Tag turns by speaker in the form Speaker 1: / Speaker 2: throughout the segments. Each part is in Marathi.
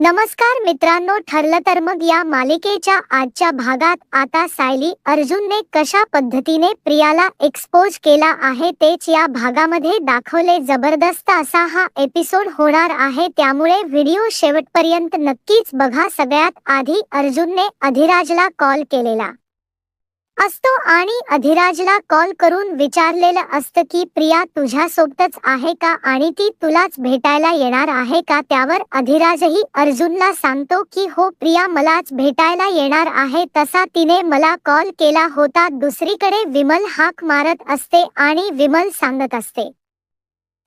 Speaker 1: नमस्कार मित्रांनो, ठरलं तर मग या मालिकेच्या आजच्या भागात आता सायली अर्जुनने कशा पद्धतीने प्रियाला एक्सपोज केला आहे तेच या भागामध्ये दाखवले. जबरदस्त असा हा एपिसोड होणार आहे, त्यामुळे व्हिडिओ शेवटपर्यंत नक्कीच बघा. सगळ्यात आधी अर्जुनने अधिराजला कॉल केलेला असतो आणि अधिराजला कॉल करून विचारलेलं असतं की प्रिया तुझ्यासोबतच आहे का आणि ती तुलाच भेटायला येणार आहे का. त्यावर अधिराजही अर्जुनला सांगतो की हो, प्रिया मलाच भेटायला येणार आहे. तसा तिने मला कॉल केला होता. दुसरीकडे विमल हाक मारत असते आणि विमल सांगत असते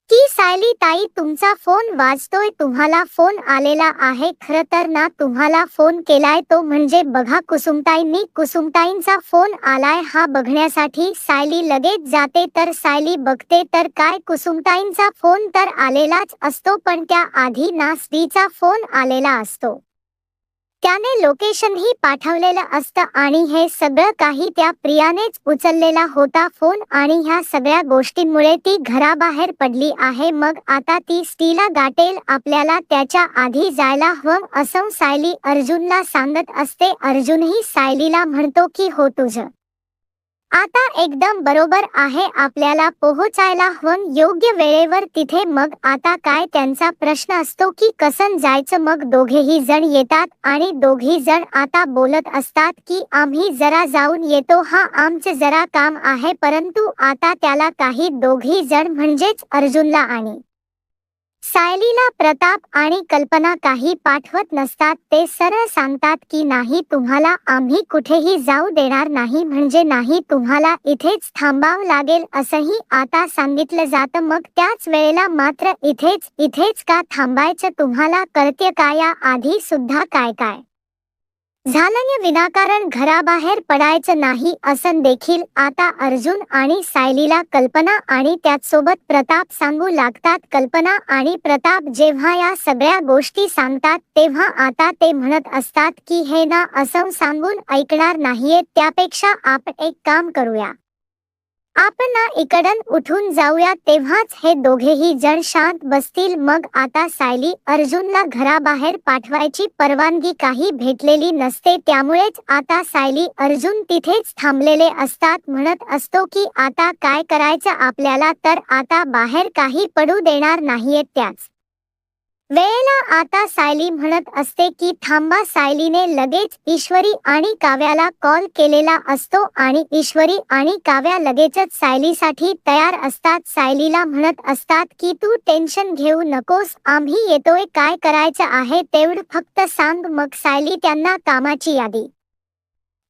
Speaker 1: की सायली ताई, तुमचा फोन वाजतोय, तुम्हाला फोन आलेला आहे. खरं तर ना तुम्हाला फोन केलाय तो म्हणजे बघा कुसुमताईंनी. कुसुमताईंचा फोन आलाय हा बघण्यासाठी सायली लगेच जाते. तर सायली बघते तर काय, कुसुमताईंचा फोन तर आलेलाच असतो, पण त्या आधी ना स्त्रीचा फोन आलेला असतो. त्याने लोकेशनही पाठवलेलं असतं आणि हे सगळं काही त्या प्रियानेच उचललेला होता फोन आणि ह्या सगळ्या गोष्टींमुळे ती घराबाहेर पडली आहे. मग आता ती स्त्रीला गाठेल, आपल्याला त्याच्या आधी जायला हवं असं सायली अर्जुनला सांगत असते. अर्जुनही सायलीला म्हणतो की हो, तुझं आता एकदम बरोबर आहे, आपल्याला पोहोचायला हवं योग्य वेळेवर तिथे. मग आता काय त्यांचा प्रश्न असतो की कसं जायचं. मग दोघेही जण येतात आणि दोघी जण आता बोलत असतात की आम्ही जरा जाऊन येतो, हा आमचं जरा काम आहे. परंतु आता त्याला काही दोघी जण म्हणजेच अर्जुनला आणि सायलीला प्रताप आणि कल्पना काही पाठवत नसतात. ते सरळ सांगतात की नाही, तुम्हाला आम्ही कुठेही जाऊ देणार नाही, म्हणजे नाही, तुम्हाला इथेच थांबावं लागेल असंही आता सांगितलं जातं. मग त्याच वेळेला मात्र इथेच का थांबायचं, तुम्हाला कळते का या आधी सुद्धा काय काय झालं, विनाकारण घराबाहेर पडायचं नाही असं देखील आता अर्जुन आणि सायलीला कल्पना आणि त्याचसोबत प्रताप सांगू लागतात. कल्पना आणि प्रताप जेव्हा या सगळ्या गोष्टी सांगतात तेव्हा आता ते म्हणत असतात की हे ना असं सांगून ऐकणार नाहीये, त्यापेक्षा आपण एक काम करूया, आपण ना इकडून उठून जाऊया, तेव्हाच हे दोघेही जण शांत बसतील. मग आता सायली अर्जुनला घराबाहेर पाठवायची परवानगी काही भेटलेली नसते, त्यामुळेच आता सायली अर्जुन तिथेच थांबलेले असतात. म्हणत असतो की आता काय करायचं आपल्याला, तर आता बाहेर काही पडू देणार नाहीये. त्याच वेळेला आता सायली म्हणत असते की थांबा. सायलीने लगेच ईश्वरी आणि काव्याला कॉल केलेला असतो आणि ईश्वरी आणि काव्या लगेचच सायलीसाठी तयार असतात. सायलीला म्हणत असतात की तू टेन्शन घेऊ नकोस, आम्ही येतोय, काय करायचं आहे तेवढं फक्त सांग. मग सायली त्यांना कामाची यादी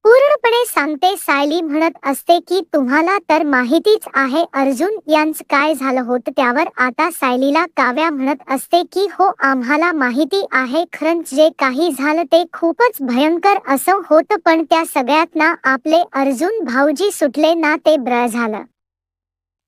Speaker 1: पूर्णपणे सांगते. सायली म्हणत असते की तुम्हाला तर माहितीच आहे अर्जुन यांचं काय झालं होतं. त्यावर आता सायलीला काव्या म्हणत असते की हो, आम्हाला माहिती आहे, खरंच जे काही झालं ते खूपच भयंकर असं होतं, पण त्या सगळ्यात ना आपले अर्जुन भाऊजी सुटले ना, ते बरं झालं.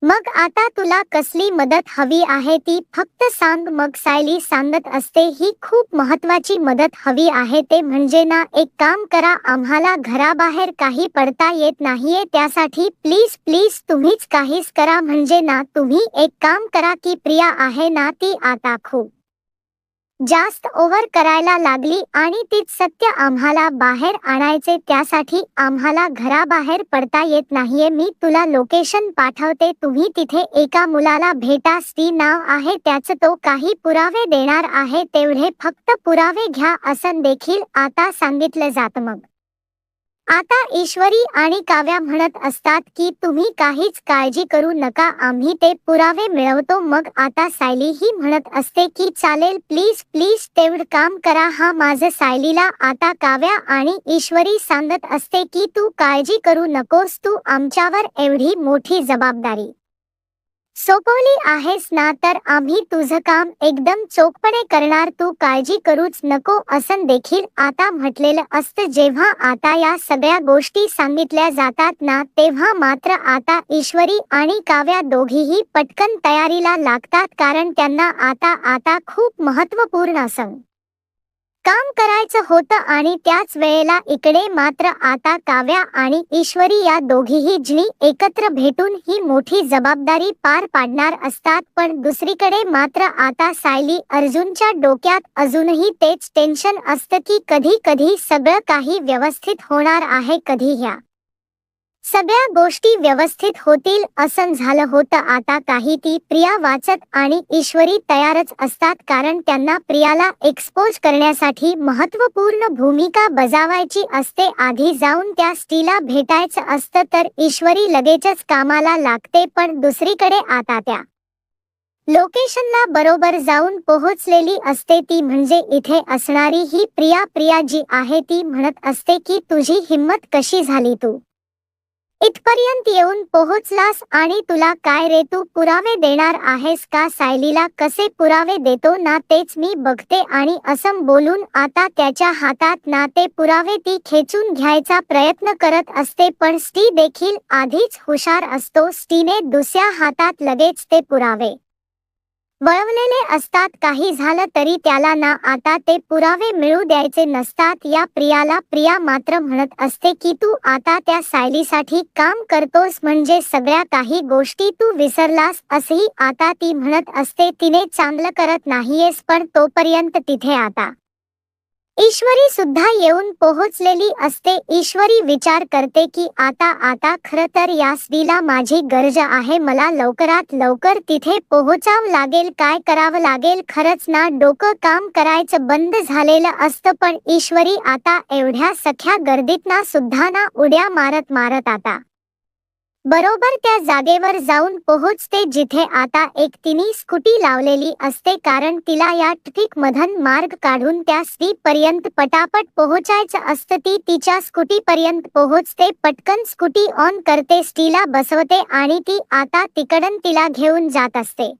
Speaker 1: मग आता तुला कसली मदत हवी आहे ती फक्त सांग. मग सायली सांगत असते ही खूप महत्वाची मदत हवी आहे, ते म्हणजे ना एक काम करा, आम्हाला घराबाहेर काही पडता येत नाहीये, त्यासाठी प्लीज प्लीज तुम्हीच काहीच करा. म्हणजे ना तुम्ही एक काम करा की प्रिया आहे ना, ती आता खूप जास्त ओव्हर करायला लागली आणि तीच सत्य आम्हाला बाहेर आणायचे, त्यासाठी आम्हाला घराबाहेर पडता येत नाहीये. मी तुला लोकेशन पाठवते, तुम्ही तिथे एका मुलाला भेटा, ती नाव आहे त्याचं, तो काही पुरावे देणार आहे, तेवढे फक्त पुरावे घ्या असं देखील आता सांगितलं जातं. मग आता ईश्वरी आणि काव्या म्हणत असतात की तुम्ही काहीच काळजी करू नका, आम्ही ते पुरावे मिळवतो. मग आता सायली ही म्हणत असते की चालेल, प्लीज प्लीज तेवढं काम करा हा माझं. सायलीला आता काव्या आणि ईश्वरी सांगत असते की तू काळजी करू नकोस, तू आमच्यावर एवढी मोठी जबाबदारी सोपवली आहेस ना, तर आम्ही तुझं काम एकदम चोखपणे करणार, तू काळजी करूच नको असं देखील आता म्हटलेलं असतं. जेव्हा आता या सगळ्या गोष्टी सांगितल्या जातात ना, तेव्हा मात्र आता ईश्वरी आणि काव्या दोघीही पटकन तयारीला लागतात, कारण त्यांना आता खूप महत्त्वपूर्ण असं काम करायचं होतं आणि त्याच वेळेला इकडे मात्र आता काव्या आणि ईश्वरी या दोघीही जणी एकत्र भेटून ही मोठी जबाबदारी पार पाडणार असतात, पण दुसरीकडे मात्र आता सायली अर्जुनच्या डोक्यात अजूनही तेच टेन्शन असतं की कधी कधी सगळं काही व्यवस्थित होणार आहे, कधी ह्या सगळ्या गोष्टी व्यवस्थित होतील असं झालं होतं. आता काही ती प्रिया वाचत आणि ईश्वरी तयारच असतात, कारण त्यांना प्रियाला एक्सपोज करण्यासाठी महत्त्वपूर्ण भूमिका बजावायची असते. आधी जाऊन त्या स्त्रीला भेटायचं असतं तर ईश्वरी लगेचच कामाला लागते, पण दुसरीकडे आता त्या लोकेशनला बरोबर जाऊन पोहोचलेली असते ती, म्हणजे इथे असणारी ही प्रिया जी आहे ती म्हणत असते की तुझी हिम्मत कशी झाली, तू इथपर्यंत येऊन पोहोचलास आणि तुला काय रे, तू पुरावे देणार आहेस का? सायलीला कसे पुरावे देतो ना तेच मी बघते. आणि असं बोलून आता त्याच्या हातात ना ते पुरावे ती खेचून घ्यायचा प्रयत्न करत असते, पण स्टी देखील आधीच हुशार असतो. स्टीने दुसऱ्या हातात लगेच ते पुरावे वळवलेले असतात. काही झालं तरी त्याला ना आता ते पुरावे मिळू द्यायचे नसतात या प्रियाला. प्रिया मात्र म्हणत असते की तू आता त्या सायलीसाठी काम करतोस म्हणजे सगळ्या काही गोष्टी तू विसरलास असंही आता ती म्हणत असते. तिने चांगलं करत नाहीयेस, पण तोपर्यंत तिथे आता ईश्वरी सुद्धा येऊन पोहोचलेली असते. ईश्वरी विचार करते की आता खरं तर या स्त्रीला माझी गरज आहे, मला लवकरात लवकर तिथे पोहोचावं लागेल. काय करावं लागेल? खरंच ना डोकं काम करायचं बंद झालेलं असतं, पण ईश्वरी आता एवढ्या सख्या गर्दीतना सुद्धा ना उड्या मारत मारत आता बरोबर त्या जागेवर जाऊन पोहोचते जिथे आता एक तिने स्कूटी लावलेली असते, कारण तिला या ट्रॅफिक मधून मार्ग काढून त्या स्त्री पर्यंत पटापट पोहोचायचं असतं. ती तिच्या स्कूटी पर्यंत पोहोचते, पटकन स्कूटी ऑन करते, स्त्रीला बसवते आणि ती आता तिकडून तिला घेऊन जात असते.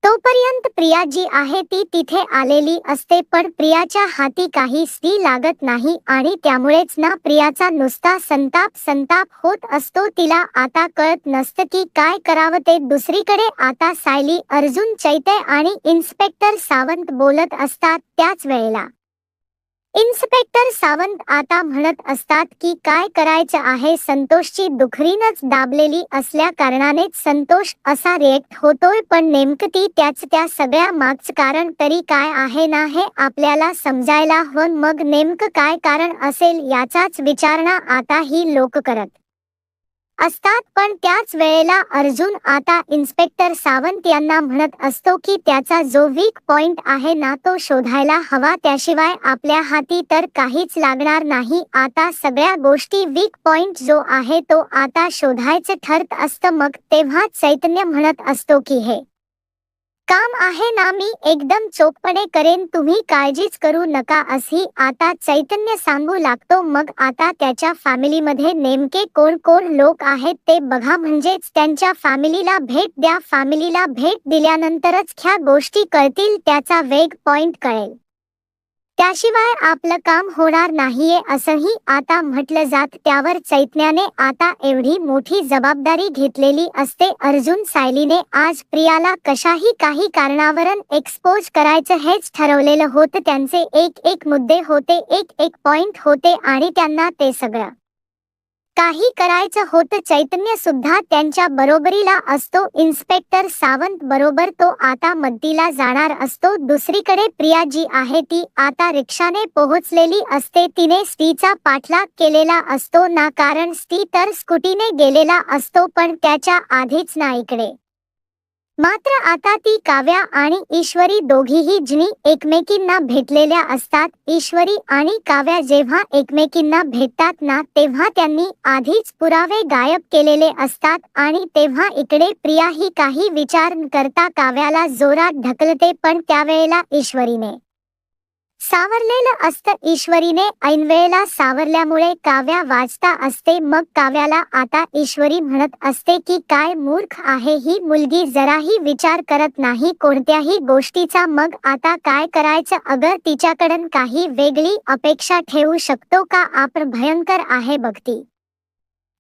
Speaker 1: तोपर्यंत प्रिया जी आहे ती तिथे आलेली असते, पण प्रियाच्या हाती काही स्त्री लागत नाही आणि त्यामुळेच ना प्रियाचा नुसता संताप होत असतो. तिला आता कळत नसतं की काय करावं ते. दुसरीकडे आता सायली, अर्जुन, चैतन्य आणि इन्स्पेक्टर सावंत बोलत असतात. त्याच वेळेला इन्स्पेक्टर सावंत आता म्हणत असतात की काय करायचं आहे. संतोषची दुखरीनच दाबलेली असल्या कारणानेच संतोष असा रिएक्ट होतोय, पण नेमकं ती त्या सगळ्या मागचं कारण तरी काय आहे ना हे आपल्याला समजायला हवं. मग नेमकं काय कारण असेल याचाच विचारणा आता ही लोक करत असतात. पण त्याच वेळेला अर्जुन आता इन्स्पेक्टर सावंत यांना म्हणत असतो की त्याचा जो वीक पॉइंट आहे ना तो शोधायला हवा, त्याशिवाय आपल्या हाती तर काहीच लागणार नाही. आता सगळ्या गोष्टी वीक पॉइंट जो आहे तो आता शोधायचं ठरत असतं. मग तेव्हा चैतन्य म्हणत असतो की हे काम आहे ना मी एकदम चोखपणे करेन, तुम्ही काळजीच करू नका अशी आता चैतन्य सांगू लागतो. मग आता त्याच्या फॅमिलीमध्ये नेमके कोण कोण लोक आहेत ते बघा, म्हणजेच त्यांच्या फॅमिलीला भेट द्या. फॅमिलीला भेट दिल्यानंतरच ह्या गोष्टी कळतील, त्याचा वेग पॉइंट कळेल, त्याशिवाय आपलं काम होणार नाहीये असंही आता म्हटलं जात. त्यावर चैतन्याने आता एवढी मोठी जबाबदारी घेतलेली असते. अर्जुन, सायलीने आज प्रियाला कशाही काही कारणावरून एक्सपोज करायचं हेच ठरवलेलं होतं. त्यांचे एक मुद्दे होते, एक पॉइंट होते आणि त्यांना ते सगळं काही करायचं होतं. चैतन्य सुद्धा त्यांच्या बरोबरीला असतो. इन्स्पेक्टर सावंत बरोबर तो आता मदतीला जाणार असतो. दुसरीकडे प्रिया जी आहे ती आता रिक्षाने पोहोचलेली असते. तिने स्टीचा पाठलाग केलेला असतो ना, कारण स्टी तर स्कूटीने गेलेला असतो, पण त्याच्या आधीच ना इकडे मात्र आता ती काव्या आणि ईश्वरी दोघीही जणी एकमेकींना भेटलेल्या असतात. ईश्वरी आणि काव्या जेव्हा एकमेकींना भेटतात ना तेव्हा त्यांनी आधीच पुरावे गायब केलेले असतात आणि तेव्हा इकडे प्रिया ही काही विचार न करता काव्याला जोरात ढकलते, पण त्यावेळेला ईश्वरीने सावरलेलं असतं. ईश्वरीने ऐनवेळेला सावरल्यामुळे काव्या वाचता असते. मग काव्याला आता ईश्वरी म्हणत असते की काय मूर्ख आहे ही मुलगी, जराही विचार करत नाही कोणत्याही गोष्टीचा. मग आता काय करायचं? अगर तिच्याकडून काही वेगळी अपेक्षा ठेवू शकतो का आपण? भयंकर आहे बघती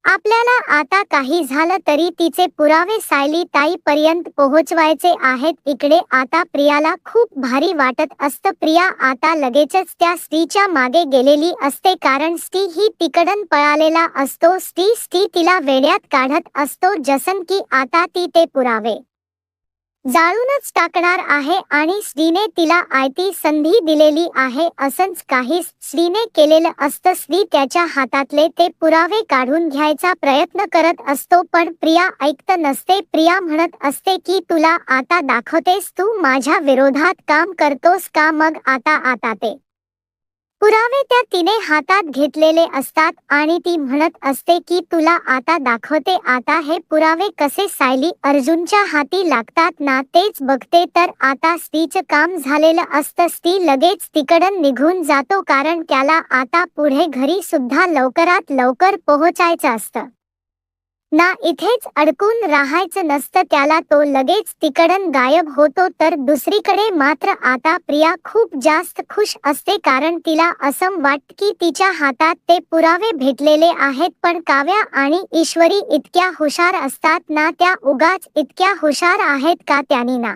Speaker 1: आपल्याला आता काही झालं तरी तिचे पुरावे सायली ताई पर्यंत पोहोचवायचे आहेत. इकडे आता प्रियाला खूप भारी वाटत असतं. प्रिया आता लगेचच त्या स्त्रीच्या मागे गेलेली असते, कारण स्टी ही तिकडन पळालेला असतो. स्टी तिला वेड्यात काढत असतो, जसन की आता ती ते पुरावे जाळूनच टाकणार आहे आणि स्त्रीने तिला आयती संधी दिलेली आहे. असंच काही स्त्रीने केलेलं असतं. स्त्री त्याच्या हातातले ते पुरावे काढून घ्यायचा प्रयत्न करत असतो, पण प्रिया ऐकत नसते. प्रिया म्हणत असते की तुला आता दाखवतेस, तू माझ्या विरोधात काम करतोस का? मग आता ते पुरावे त्या तिने हातात घेतलेले असतात आणि ती म्हणत असते की तुला आता दाखवते. आता हे पुरावे कसे सायली अर्जुनच्या हाती लागतात ना, तेच बघते. तर आता स्त्रीचं काम झालेलं असतं. स्त्री लगेच तिकडून निघून जातो, कारण त्याला आता पुढे घरी सुद्धा लवकरात लवकर पोहोचायचं असतं ना, इथेच अडकून राहायचं नसतं त्याला. तो लगेच तिकडून गायब होतो. तर दुसरीकडे मात्र आता प्रिया खूप जास्त खुश असते, कारण तिला असं वाटतं की तिच्या हातात ते पुरावे भेटलेले आहेत. पण काव्या आणि ईश्वरी इतक्या हुशार असतात ना, त्या उगाच इतक्या हुशार आहेत का? त्यांनी ना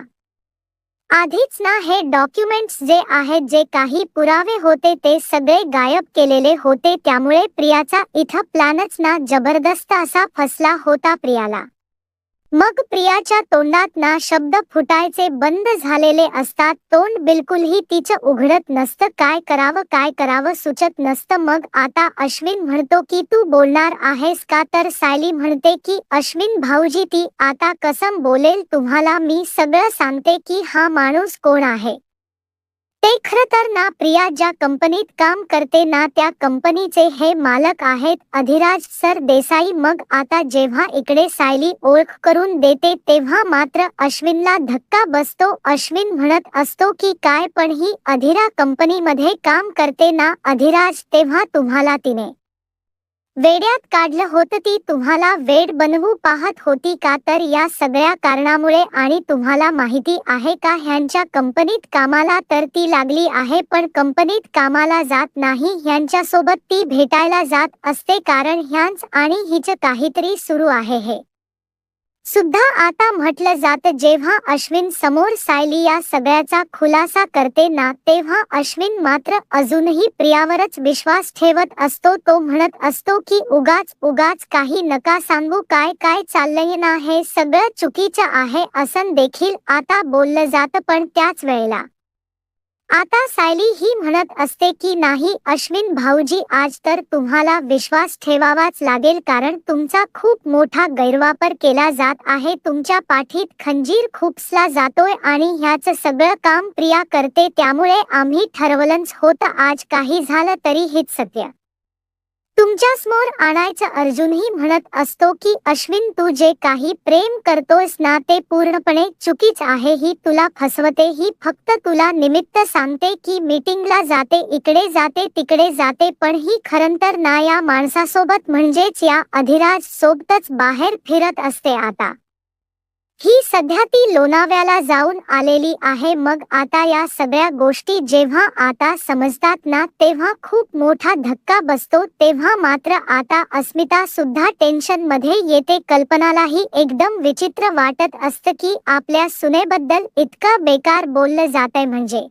Speaker 1: आधीच ना हे डॉक्युमेंट्स जे आहेत, जे काही पुरावे होते, ते सगळे गायब केलेले होते. त्यामुळे प्रियाचा इथं प्लॅनच ना जबरदस्त असा फसला होता प्रियाला. मग प्रियाच्या तोंडात ना शब्द फुटायचे बंद झालेले असतात. तोंड बिलकुलही तिचं उघडत नसतं. काय करावं सुचत नसतं. मग आता अश्विन म्हणतो की तू बोलणार आहेस का? तर सायली म्हणते की अश्विन भाऊजी, ती आता कसं बोलेल तुम्हाला? मी सगळं सांगते की हा माणूस कोण आहे ते. खरं तर ना प्रिया ज्या कंपनीत काम करते ना, त्या कंपनीचे हे मालक आहेत अधिराज सर देसाई. मग आता जेव्हा इकडे सायली ओळख करून देते, तेव्हा मात्र अश्विनला धक्का बसतो. अश्विन म्हणत असतो की काय, पण ही अधिरा कंपनीमध्ये काम करते ना अधिराज, तेव्हा तुम्हाला तिने वेड्यात काढलं होतं? ती तुम्हाला वेड बनवू पाहत होती का? तर या सगळ्या कारणामुळे, आणि तुम्हाला माहिती आहे का ह्यांच्या कंपनीत कामाला तर ती लागली आहे, पण कंपनीत कामाला जात नाही. ह्यांच्यासोबत ती भेटायला जात असते, कारण ह्यांच आणि हिचं काहीतरी सुरू आहे हे सुद्धा आता म्हटलं जातं. जेव्हा अश्विन समोर सायली या सगळ्याचा खुलासा करते ना, तेव्हा अश्विन मात्र अजूनही प्रियावरच विश्वास ठेवत असतो. तो म्हणत असतो की उगाच काही नका सांगू. काय चाललंय ना, हे सगळं चुकीचं आहे असं देखील आता बोललं जातं. पण त्याच वेळेला आता सायली ही म्हणत असते की नाही अश्विन भाऊजी, आज तर तुम्हाला विश्वास ठेवावाच लागेल, कारण तुमचा खूप मोठा गैरवापर केला जात आहे. तुमच्या पाठीत खंजीर खुपसला जातोय आणि ह्याचं सगळं काम प्रिया करते. त्यामुळे आम्ही ठरवलंच होतं, आज काही झालं तरी हेच सत्य तुमच्यासमोर आणायचं. अर्जुनही म्हणत असतो की अश्विन, तू जे काही प्रेम करतोस ना, ते पूर्णपणे चुकीच आहे. ही तुला फसवते. ही फक्त तुला निमित्त सांगते की मीटिंगला जाते, इकडे जाते, तिकडे जाते, पण ही खरंतर ना या माणसासोबत म्हणजेच या अधिराज सोबतच बाहेर फिरत असते. आता ही सध्या ती लोणावळ्याला जाऊन आलेली आहे. मग आता या सगळ्या गोष्टी जेव्हा आता समजतात ना, तेव्हा खूप मोठा धक्का बसतो. तेव्हा मात्र आता अस्मिता सुद्धा टेन्शन मध्ये येते. कल्पनालाही एकदम विचित्र वाटत असतं की आपल्या सुनेबद्दल इतकं बेकार बोललं जातंय, म्हणजे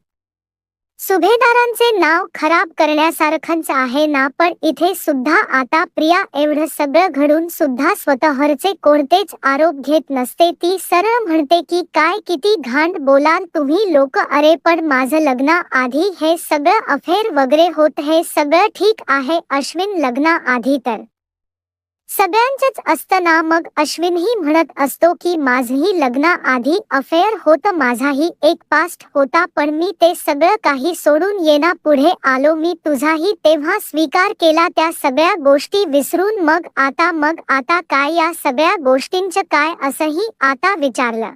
Speaker 1: सुभेदारांचे नाव खराब करण्यासारखंच आहे ना. पण इथे सुद्धा आता प्रिया एवढं सगळं घडून सुद्धा स्वतःवरचे कोणतेच आरोप घेत नसते. ती सरळ म्हणते की काय किती घाण बोलाल तुम्ही लोक. अरे पण माझं लग्ना आधी हे सगळं अफेअर वगैरे होत, हे सगळं ठीक आहे अश्विन. लग्ना आधी तर सगळ्यांचंच असतं ना. मग अश्विनही म्हणत असतो की माझंही लग्ना आधी अफेअर होतं, माझाही एक पास्ट होता, पण मी ते सगळं काही सोडून येणा पुढे आलो. मी तुझाही तेव्हा स्वीकार केला, त्या सगळ्या गोष्टी विसरून. मग आता काय या सगळ्या गोष्टींचं काय, असंही आता विचारलं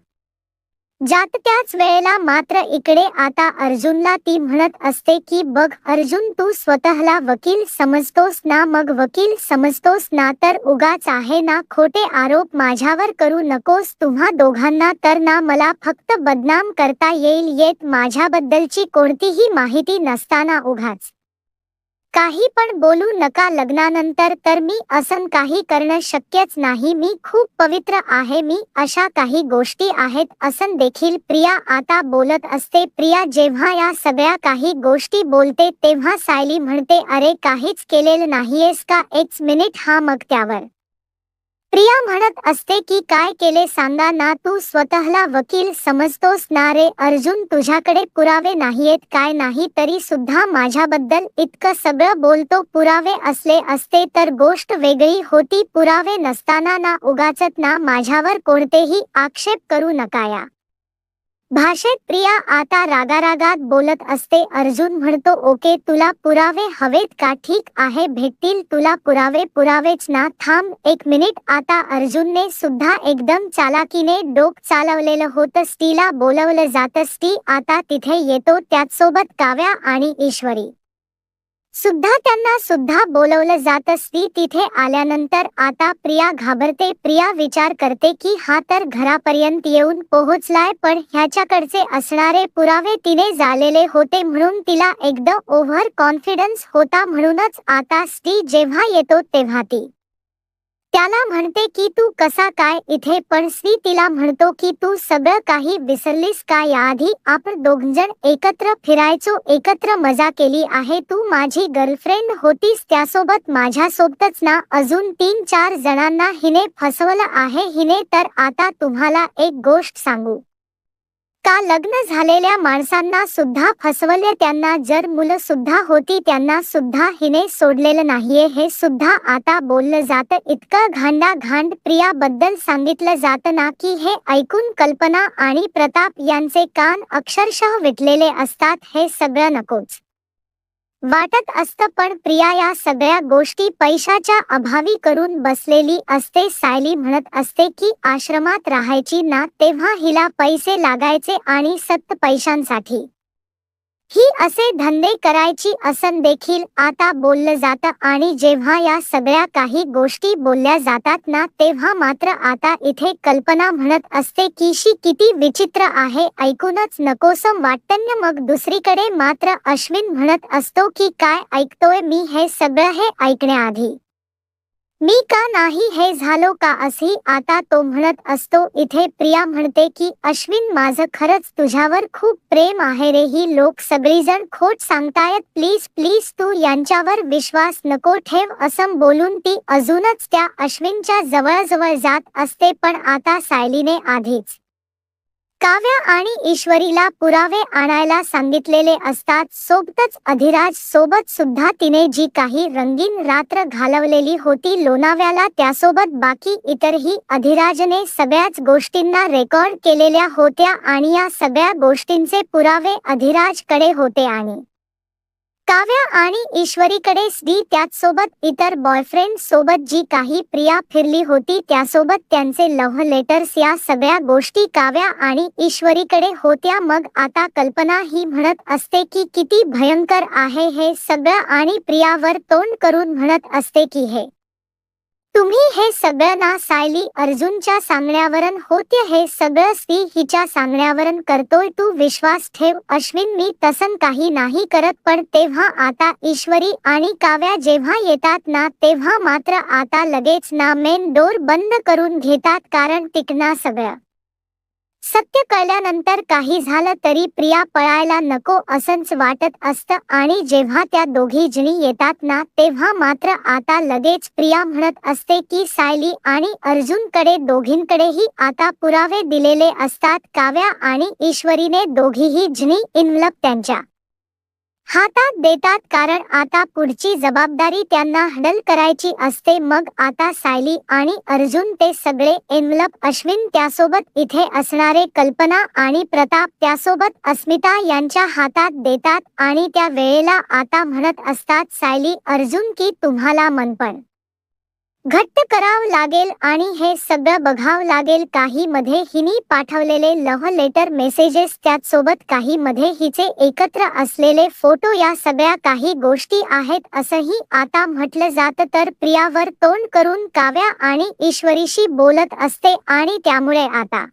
Speaker 1: जात. त्याच वेळेला मात्र इकडे आता अर्जुनला ती म्हणत असते की बघ अर्जुन, तू स्वतःला वकील समजतोस ना, मग वकील समजतोस ना, तर उगाच आहे ना खोटे आरोप माझ्यावर करू नकोस. तुम्हा दोघांना तर ना मला फक्त बदनाम करता येईल. माझ्याबद्दलची कोणतीही माहिती नसताना उगाच काही पण बोलू नका, लग्नानंतर तर मी असं काही करणं शक्यच नाही, मी खूप पवित्र आहे, मी अशा काही गोष्टी आहेत असं देखील प्रिया आता बोलत असते. प्रिया जेव्हा या सगळ्या काही गोष्टी बोलते तेव्हा सायली म्हणते, अरे काहीच केलेलं नाहीयेस का, एक मिनिट. हा मग त्यावर प्रिया म्हणत असते की काय केले सांगा ना, तू स्वतःला वकील समजतोस ना रे अर्जुन, तुझ्याकडे पुरावे नाहीयेत काय, नाही तरी सुद्धा माझ्याबद्दल इतकं सगळं बोलतो, पुरावे असले असते तर गोष्ट वेगळी होती, पुरावे नसताना ना उगाचत ना माझ्यावर कोणतेही आक्षेप करू नका. या भाषेत प्रिया आता रागारागात बोलत असते. अर्जुन म्हणतो, ओके तुला पुरावे हवेत का, ठीक आहे भेटतील तुला पुरावे, पुरावेच ना, थांब एक मिनिट. आता अर्जुनने सुद्धा एकदम चालाकीने डोक चालवलेलं होतं. स्टीला बोलवलं जातं, स्टी आता तिथे येतो, त्याचसोबत काव्या आणि ईश्वरी सुद्धा, त्यांना सुद्धा बोलवलं जातं. स्त्री तिथे आल्यानंतर आता प्रिया घाबरते. प्रिया विचार करते की हा तर घरापर्यंत येऊन पोहोचलाय, पण ह्याच्याकडचे असणारे पुरावे तिने झालेले होते म्हणून तिला एकदम ओव्हर कॉन्फिडन्स होता, म्हणूनच आता स्त्री जेव्हा येतो तेव्हा ती त्याला म्हणते की तू कसा काय इथे, पण स्त्री तिला म्हणतो की तू सगळं काही विसरलीस का, याआधी आपण दोघजण एकत्र फिरायचो, एकत्र मजा केली आहे, तू माझी गर्लफ्रेंड होतीस, त्यासोबत माझ्यासोबतच ना अजून 3-4 जणांना हिने फसवलं आहे हिने. तर आता तुम्हाला एक गोष्ट सांगू का, लग्न झालेल्या माणसांना सुद्धा फसवले, त्यांना जर मुलं सुद्धा होती त्यांना सुद्धा हिने सोडलेलं नाहीये, हे सुद्धा आता बोललं जातं. इतकं घांडाघांड प्रियाबद्दल सांगितलं जातं ना की हे ऐकून कल्पना आणि प्रताप यांचे कान अक्षरशः विटलेले असतात. हे सगळं नकोच वाटत असतं, पण प्रिया या सगळ्या गोष्टी पैशाच्या अभावी करून बसलेली असते. सायली म्हणत असते की आश्रमात राहायची ना तेव्हा हिला पैसे लागायचे आणि 7 पैशांसाठी ही असे धंदे करायची असं देखील आता बोललं जातं. आणि जेव्हा या सगळ्या काही गोष्टी बोलल्या जातात ना तेव्हा मात्र आता इथे कल्पना म्हणत असते की शी किती विचित्र आहे, ऐकूनच नकोसं वाटतं. मग दुसरीकडे मात्र अश्विन म्हणत असतो की काय ऐकतोय मी हे सगळं, हे ऐकण्याआधी मी का नाही हे झालो का, असेही आता तो म्हणत असतो. इथे प्रिया म्हणते की अश्विन माझं खरंच तुझ्यावर खूप प्रेम आहे रे, ही लोक सगळीजण खोट सांगतायत, प्लीज प्लीज तू यांच्यावर विश्वास नको ठेव, असं बोलून ती अजूनच त्या अश्विनच्या जवळजवळ जात असते. पण आता सायलीने आधीच काव्या आणि ईश्वरीला पुरावे आणायला सांगितलेले असतात, सोबतच अधिराज सोबत सुद्धा तिने जी काही रंगीन रात्र घालवलेली होती लोणाव्याला, त्यासोबत बाकी इतरही अधिराजने सगळ्याच गोष्टींना रेकॉर्ड केलेल्या होत्या आणि या सगळ्या गोष्टींचे पुरावे अधिराजकडे होते आणि काव्या आणि ईश्वरीकडे स्त्री, त्याचसोबत इतर बॉयफ्रेंड सोबत जी काही प्रिया फिरली होती त्यासोबत त्यांचे लव्ह लेटर्स, या सगळ्या गोष्टी काव्या आणि ईश्वरीकडे होत्या. मग आता कल्पना ही म्हणत असते की किती भयंकर आहे हे सगळं आणि प्रियावर तोंड करून म्हणत असते की हे तुम्ही हे सगळं ना सायली अर्जुनच्या सांगण्यावरून होते, हे सगळं स्त्री हिच्या सांगण्यावरून करतोय, तू विश्वास ठेव अश्विन, मी तसं काही नाही करत. पण तेव्हा आता ईश्वरी आणि काव्या जेव्हा येतात ना तेव्हा मात्र आता लगेच ना मेन डोर बंद करून घेतात, कारण तिकना सगळं सत्य कळल्यानंतर काही झालं तरी प्रिया पळायला नको असंच वाटत असतं. आणि जेव्हा त्या दोघी जणी येतात ना तेव्हा मात्र आता लगेच प्रिया म्हणत असते की सायली आणि अर्जुनकडे दोघींकडेही आता पुरावे दिलेले असतात. काव्या आणि ईश्वरीने दोघीही जणी इन्व्हलप त्यांच्या हातात देतात, कारण आता पुढची जबाबदारी त्यांना हँडल करायची असते. मग आता सायली आणि अर्जुन ते सगळे एन्व्हलप अश्विन, त्यासोबत इथे असणारे कल्पना आणि प्रताप, त्यासोबत अस्मिता यांच्या हातात देतात आणि त्या वेळेला आता म्हणत असतात सायली अर्जुन की तुम्हाला मनपण घट्ट करावं लागेल आणि हे सगळं बघावं लागेल. काही मध्ये हिनी पाठवलेले लव्ह लेटर मेसेजेस, त्याचसोबत काही मध्ये हिचे एकत्र असलेले फोटो, या सगळ्या काही गोष्टी आहेत असंही आता म्हटलं जातं. तर प्रियावर तोंड करून काव्या आणि ईश्वरीशी बोलत असते आणि त्यामुळे आता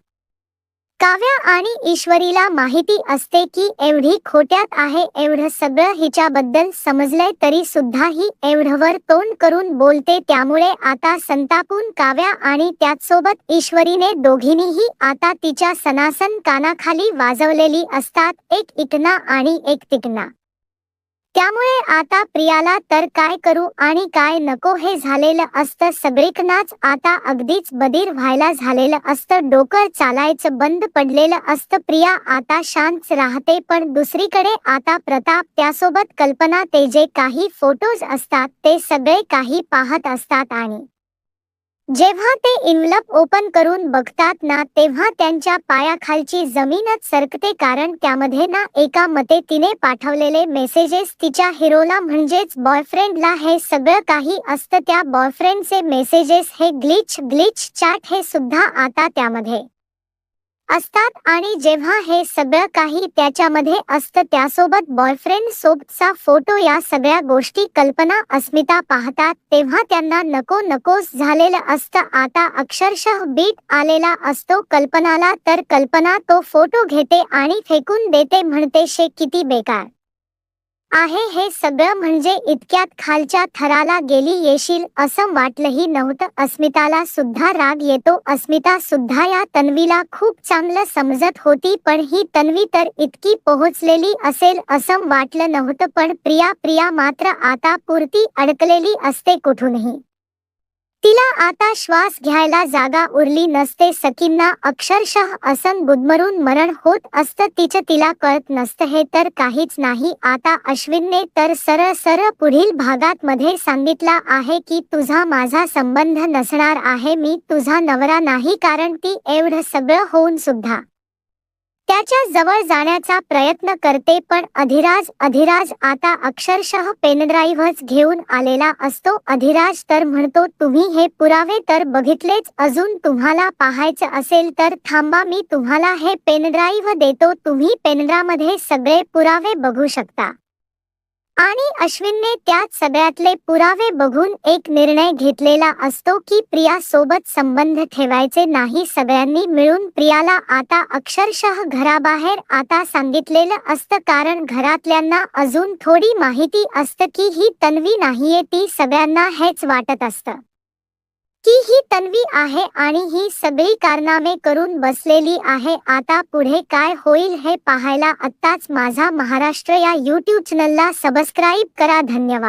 Speaker 1: काव्या आणि ईश्वरीला माहिती असते की एवढी खोट्यात आहे, एवढं सगळं हिच्याबद्दल समजलंय तरी सुद्धा ही एवढंवर तोंड करून बोलते. त्यामुळे आता संतापून काव्या आणि त्याचसोबत ईश्वरीने दोघींनीही आता तिच्या सनासन कानाखाली वाजवलेली असतात, एक इकना आणि एक तिकना. त्यामुळे आता प्रियाला तर काय करू आणि काय नको हे झालेलं असतं. सगळीकनाच आता अगदीच बधीर व्हायला झालेलं असतं. डोकं चालायचं बंद पडलेलं असतं. प्रिया आता शांत राहते, पण दुसरीकडे आता प्रताप त्यासोबत कल्पना ते जे काही फोटोज असतात ते सगळे काही पाहत असतात आणि जेव्हा ते इन्व्हलप ओपन करून बघतात ना, तेव्हा त्यांच्या पायाखालची जमीनच सरकते. कारण त्यामध्ये ना एका मते तिने पाठवलेले मेसेजेस तिच्या हिरोला म्हणजेच बॉयफ्रेंडला हे सगळं काही असतं. त्या बॉयफ्रेंडचे मेसेजेस हे ग्लिच चॅट हे सुद्धा आता त्यामध्ये असतात. आणि जेव्हा हे सगळं काही त्याच्यामध्ये असतं त्यासोबत बॉयफ्रेंड सोबतचा फोटो, या सगळ्या गोष्टी कल्पना अस्मिता पाहतात तेव्हा त्यांना नको नकोस झालेलं असतं. आता अक्षरशः बीट आलेला असतो कल्पनाला. तर कल्पना तो फोटो घेते आणि फेकून देते, म्हणते शे किती बेकार आहे हे सगळं, म्हणजे इतक्यात खालच्या थराला गेली येशील असं वाटलंही नव्हतं. अस्मिताला सुद्धा राग येतो. अस्मिता सुद्धा या तन्वीला खूप चांगलं समजत होती, पण ही तन्वी तर इतकी पोहोचलेली असेल असं वाटलं नव्हतं. पण प्रिया मात्र आता पुरती अडकलेली असते कुठूनही. तिला आता श्वास घ्यायला जागा उरली नसते. सकींना अक्षरशः असं गुदमरून मरण होत असतं. तिला कळत नसतं हे तर काहीच नाही. आता अश्विनने तर सरळ पुढील भागात मध्ये सांगितला आहे की तुझा माझा संबंध नसणार आहे, मी तुझा नवरा नाही. कारण ती एवढं सगळं होऊन सुद्धा त्याच्या जवळ जाण्याचा प्रयत्न करते. पण अधिराज आता अक्षरशः पेनड्राईव्हच घेऊन आलेला असतो. अधिराज तर म्हणतो तुम्ही हे पुरावे तर बघितलेच, अजून तुम्हाला पाहायचं असेल तर थांबा, मी तुम्हाला हे पेनड्राईव्ह देतो, तुम्ही पेनड्राईव्हमध्ये सगळे पुरावे बघू शकता. आणि अश्विनने त्यात सगळ्यातले पुरावे बघून एक निर्णय घेतलेला असतो की प्रिया सोबत संबंध ठेवायचे नाही. सगळ्यांनी मिळून प्रियाला आता अक्षरशः घराबाहेर आता सांगितलेलं असतं. कारण घरातल्यांना अजून थोडी माहिती असतं की ही तन्वी नाहीये. ती सगळ्यांना हेच वाटत असतं की ही तन्वी आहे आणि ही सगळी कारनामे करून बसलेली आहे. आता पुढे काय होईल हे पाहायला आत्ताच माझा महाराष्ट्र या YouTube चॅनलला सबस्क्राईब करा. धन्यवाद.